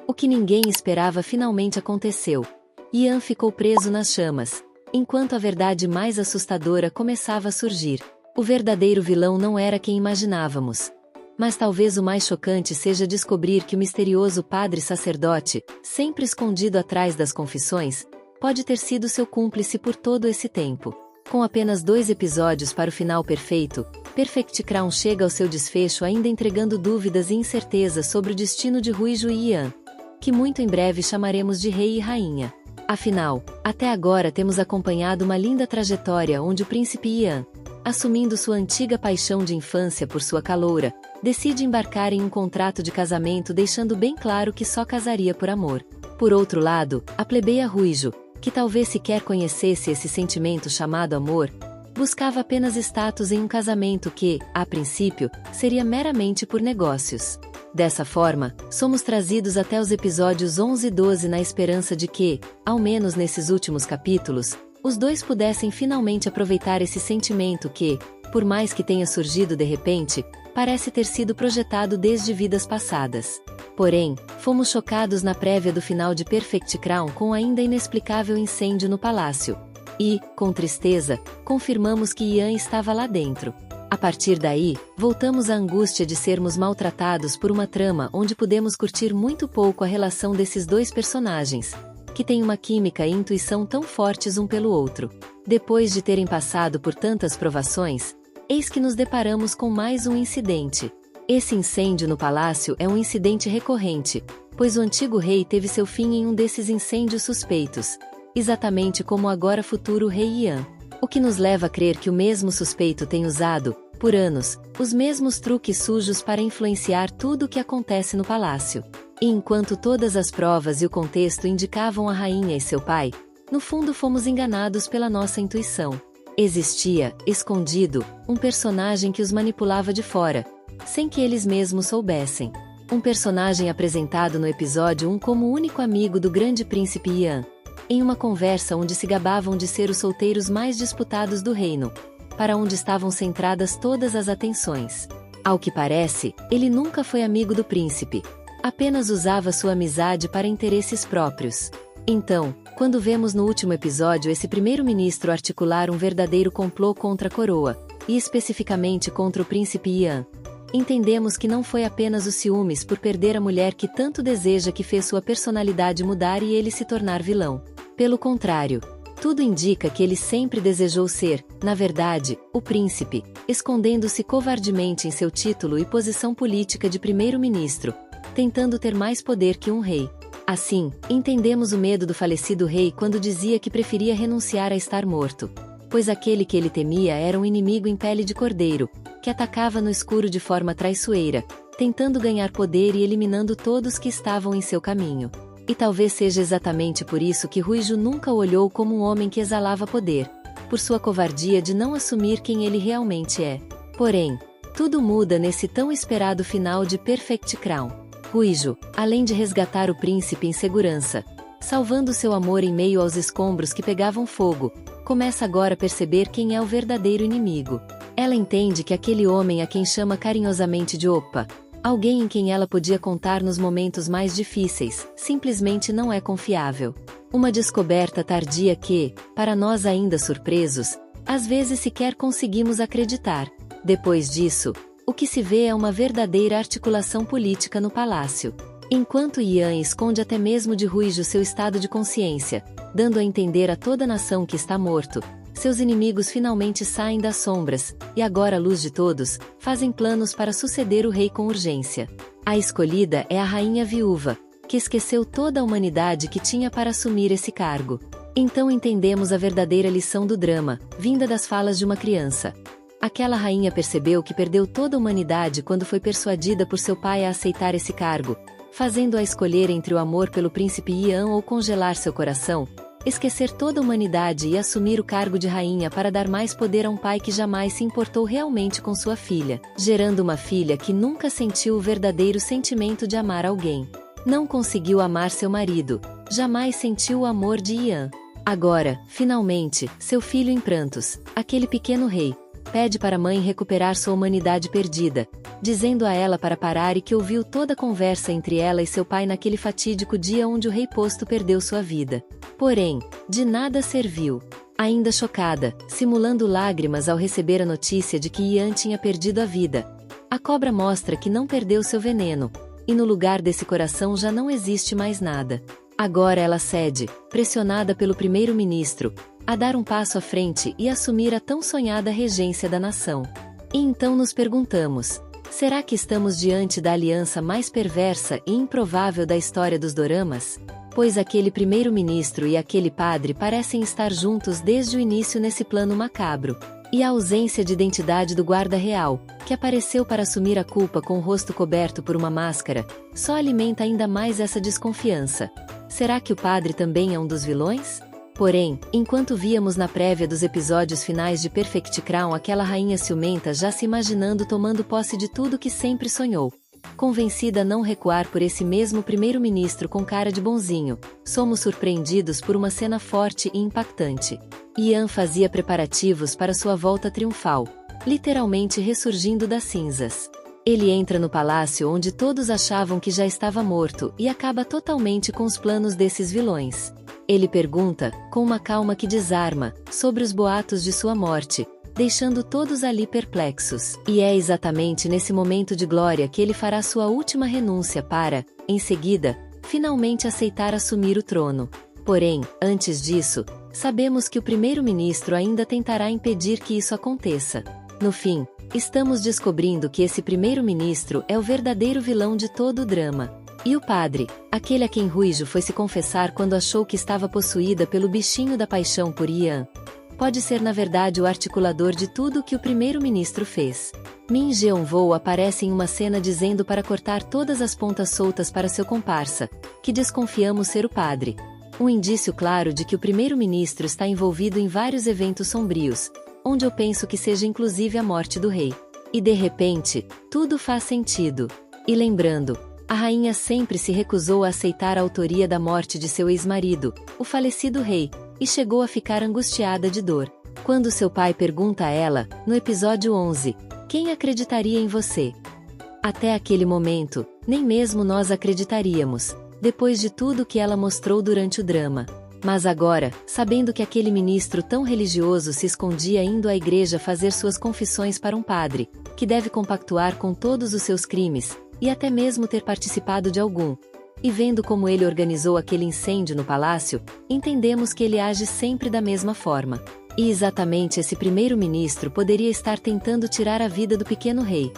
O que ninguém esperava finalmente aconteceu. Ian ficou preso nas chamas, enquanto a verdade mais assustadora começava a surgir. O verdadeiro vilão não era quem imaginávamos. Mas talvez o mais chocante seja descobrir que o misterioso padre sacerdote, sempre escondido atrás das confissões, pode ter sido seu cúmplice por todo esse tempo. Com apenas 2 episódios para o final perfeito, Perfect Crown chega ao seu desfecho ainda entregando dúvidas e incertezas sobre o destino de Ruijo e Ian, que muito em breve chamaremos de rei e rainha. Afinal, até agora temos acompanhado uma linda trajetória onde o príncipe Ian, assumindo sua antiga paixão de infância por sua caloura, decide embarcar em um contrato de casamento deixando bem claro que só casaria por amor. Por outro lado, a plebeia Ruijo, que talvez sequer conhecesse esse sentimento chamado amor, buscava apenas status em um casamento que, a princípio, seria meramente por negócios. Dessa forma, somos trazidos até os episódios 11 e 12 na esperança de que, ao menos nesses últimos capítulos, os dois pudessem finalmente aproveitar esse sentimento que, por mais que tenha surgido de repente, parece ter sido projetado desde vidas passadas. Porém, fomos chocados na prévia do final de Perfect Crown com o ainda inexplicável incêndio no palácio. E, com tristeza, confirmamos que Ian estava lá dentro. A partir daí, voltamos à angústia de sermos maltratados por uma trama onde pudemos curtir muito pouco a relação desses dois personagens, que têm uma química e intuição tão fortes um pelo outro. Depois de terem passado por tantas provações, eis que nos deparamos com mais um incidente. Esse incêndio no palácio é um incidente recorrente, pois o antigo rei teve seu fim em um desses incêndios suspeitos, exatamente como o agora futuro rei Ian. O que nos leva a crer que o mesmo suspeito tem usado, por anos, os mesmos truques sujos para influenciar tudo o que acontece no palácio. E enquanto todas as provas e o contexto indicavam a rainha e seu pai, no fundo fomos enganados pela nossa intuição. Existia, escondido, um personagem que os manipulava de fora, sem que eles mesmos soubessem. Um personagem apresentado no episódio 1 como o único amigo do grande príncipe Ian, em uma conversa onde se gabavam de ser os solteiros mais disputados do reino, para onde estavam centradas todas as atenções. Ao que parece, ele nunca foi amigo do príncipe, apenas usava sua amizade para interesses próprios. Então, quando vemos no último episódio esse primeiro-ministro articular um verdadeiro complô contra a coroa, e especificamente contra o príncipe Ian, entendemos que não foi apenas os ciúmes por perder a mulher que tanto deseja que fez sua personalidade mudar e ele se tornar vilão. Pelo contrário, tudo indica que ele sempre desejou ser, na verdade, o príncipe, escondendo-se covardemente em seu título e posição política de primeiro-ministro, tentando ter mais poder que um rei. Assim, entendemos o medo do falecido rei quando dizia que preferia renunciar a estar morto, pois aquele que ele temia era um inimigo em pele de cordeiro, que atacava no escuro de forma traiçoeira, tentando ganhar poder e eliminando todos que estavam em seu caminho. E talvez seja exatamente por isso que Ruijo nunca o olhou como um homem que exalava poder, por sua covardia de não assumir quem ele realmente é. Porém, tudo muda nesse tão esperado final de Perfect Crown. Ruijo, além de resgatar o príncipe em segurança, salvando seu amor em meio aos escombros que pegavam fogo, começa agora a perceber quem é o verdadeiro inimigo. Ela entende que aquele homem a quem chama carinhosamente de Opa, alguém em quem ela podia contar nos momentos mais difíceis, simplesmente não é confiável. Uma descoberta tardia que, para nós ainda surpresos, às vezes sequer conseguimos acreditar. Depois disso, o que se vê é uma verdadeira articulação política no palácio. Enquanto Ian esconde até mesmo de Ruijo seu estado de consciência, dando a entender a toda a nação que está morto, seus inimigos finalmente saem das sombras, e agora à luz de todos, fazem planos para suceder o rei com urgência. A escolhida é a rainha viúva, que esqueceu toda a humanidade que tinha para assumir esse cargo. Então entendemos a verdadeira lição do drama, vinda das falas de uma criança. Aquela rainha percebeu que perdeu toda a humanidade quando foi persuadida por seu pai a aceitar esse cargo, fazendo-a escolher entre o amor pelo príncipe Ian ou congelar seu coração, esquecer toda a humanidade e assumir o cargo de rainha para dar mais poder a um pai que jamais se importou realmente com sua filha, gerando uma filha que nunca sentiu o verdadeiro sentimento de amar alguém. Não conseguiu amar seu marido, jamais sentiu o amor de Ian. Agora, finalmente, seu filho em prantos, aquele pequeno rei, pede para a mãe recuperar sua humanidade perdida, dizendo a ela para parar e que ouviu toda a conversa entre ela e seu pai naquele fatídico dia onde o rei posto perdeu sua vida. Porém, de nada serviu. Ainda chocada, simulando lágrimas ao receber a notícia de que Ian tinha perdido a vida, a cobra mostra que não perdeu seu veneno, e no lugar desse coração já não existe mais nada. Agora ela cede, pressionada pelo primeiro-ministro, a dar um passo à frente e assumir a tão sonhada regência da nação. E então nos perguntamos, será que estamos diante da aliança mais perversa e improvável da história dos doramas? Pois aquele primeiro-ministro e aquele padre parecem estar juntos desde o início nesse plano macabro. E a ausência de identidade do guarda real, que apareceu para assumir a culpa com o rosto coberto por uma máscara, só alimenta ainda mais essa desconfiança. Será que o padre também é um dos vilões? Porém, enquanto víamos na prévia dos episódios finais de Perfect Crown aquela rainha ciumenta já se imaginando tomando posse de tudo que sempre sonhou, convencida a não recuar por esse mesmo primeiro-ministro com cara de bonzinho, somos surpreendidos por uma cena forte e impactante. Ian fazia preparativos para sua volta triunfal, literalmente ressurgindo das cinzas. Ele entra no palácio onde todos achavam que já estava morto e acaba totalmente com os planos desses vilões. Ele pergunta, com uma calma que desarma, sobre os boatos de sua morte, deixando todos ali perplexos. E é exatamente nesse momento de glória que ele fará sua última renúncia para, em seguida, finalmente aceitar assumir o trono. Porém, antes disso, sabemos que o primeiro-ministro ainda tentará impedir que isso aconteça. No fim, estamos descobrindo que esse primeiro-ministro é o verdadeiro vilão de todo o drama. E o padre, aquele a quem Ruijo foi se confessar quando achou que estava possuída pelo bichinho da paixão por Ian, pode ser na verdade o articulador de tudo o que o primeiro-ministro fez. Min Jeon-woo aparece em uma cena dizendo para cortar todas as pontas soltas para seu comparsa, que desconfiamos ser o padre. Um indício claro de que o primeiro-ministro está envolvido em vários eventos sombrios, onde eu penso que seja inclusive a morte do rei. E de repente, tudo faz sentido. E lembrando, a rainha sempre se recusou a aceitar a autoria da morte de seu ex-marido, o falecido rei, e chegou a ficar angustiada de dor. Quando seu pai pergunta a ela, no episódio 11, quem acreditaria em você? Até aquele momento, nem mesmo nós acreditaríamos, depois de tudo que ela mostrou durante o drama. Mas agora, sabendo que aquele ministro tão religioso se escondia indo à igreja fazer suas confissões para um padre, que deve compactuar com todos os seus crimes, e até mesmo ter participado de algum, e vendo como ele organizou aquele incêndio no palácio, entendemos que ele age sempre da mesma forma. E exatamente esse primeiro-ministro poderia estar tentando tirar a vida do pequeno rei.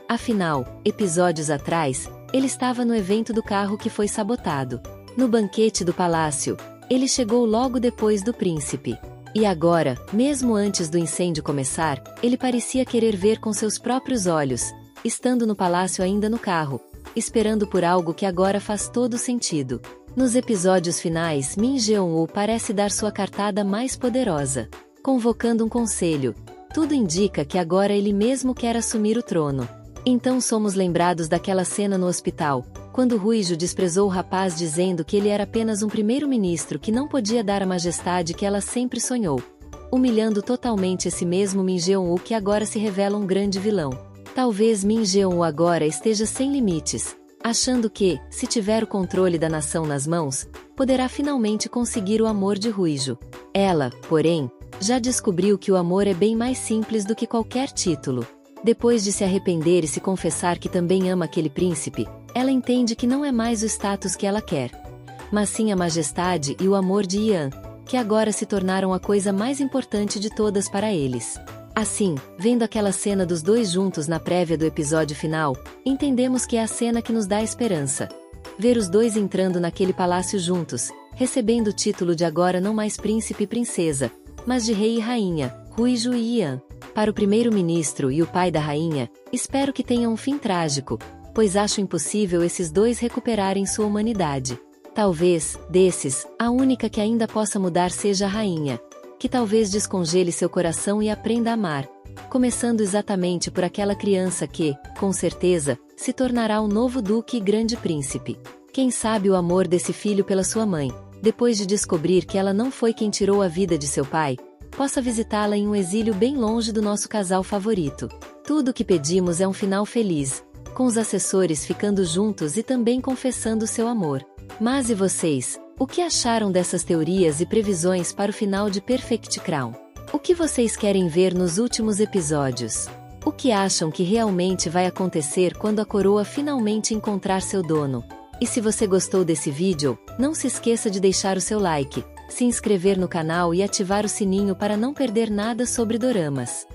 Afinal, episódios atrás, ele estava no evento do carro que foi sabotado. No banquete do palácio, ele chegou logo depois do príncipe. E agora, mesmo antes do incêndio começar, ele parecia querer ver com seus próprios olhos, estando no palácio ainda no carro, esperando por algo que agora faz todo sentido. Nos episódios finais, Min Jeon-woo parece dar sua cartada mais poderosa, convocando um conselho. Tudo indica que agora ele mesmo quer assumir o trono. Então somos lembrados daquela cena no hospital, quando Ruijo desprezou o rapaz dizendo que ele era apenas um primeiro-ministro que não podia dar a majestade que ela sempre sonhou, humilhando totalmente esse mesmo Min Jeon-woo que agora se revela um grande vilão. Talvez Min Jeon-woo agora esteja sem limites, achando que, se tiver o controle da nação nas mãos, poderá finalmente conseguir o amor de Ruijo. Ela, porém, já descobriu que o amor é bem mais simples do que qualquer título. Depois de se arrepender e se confessar que também ama aquele príncipe, ela entende que não é mais o status que ela quer, mas sim a majestade e o amor de Ian, que agora se tornaram a coisa mais importante de todas para eles. Assim, vendo aquela cena dos dois juntos na prévia do episódio final, entendemos que é a cena que nos dá esperança. Ver os dois entrando naquele palácio juntos, recebendo o título de agora não mais príncipe e princesa, mas de rei e rainha, Ruijo e Ian. Para o primeiro-ministro e o pai da rainha, espero que tenham um fim trágico, pois acho impossível esses dois recuperarem sua humanidade. Talvez, desses, a única que ainda possa mudar seja a rainha, que talvez descongele seu coração e aprenda a amar, começando exatamente por aquela criança que, com certeza, se tornará o novo duque e grande príncipe. Quem sabe o amor desse filho pela sua mãe, depois de descobrir que ela não foi quem tirou a vida de seu pai, possa visitá-la em um exílio bem longe do nosso casal favorito. Tudo o que pedimos é um final feliz, com os assessores ficando juntos e também confessando seu amor. Mas e vocês? O que acharam dessas teorias e previsões para o final de Perfect Crown? O que vocês querem ver nos últimos episódios? O que acham que realmente vai acontecer quando a coroa finalmente encontrar seu dono? E se você gostou desse vídeo, não se esqueça de deixar o seu like, se inscrever no canal e ativar o sininho para não perder nada sobre doramas.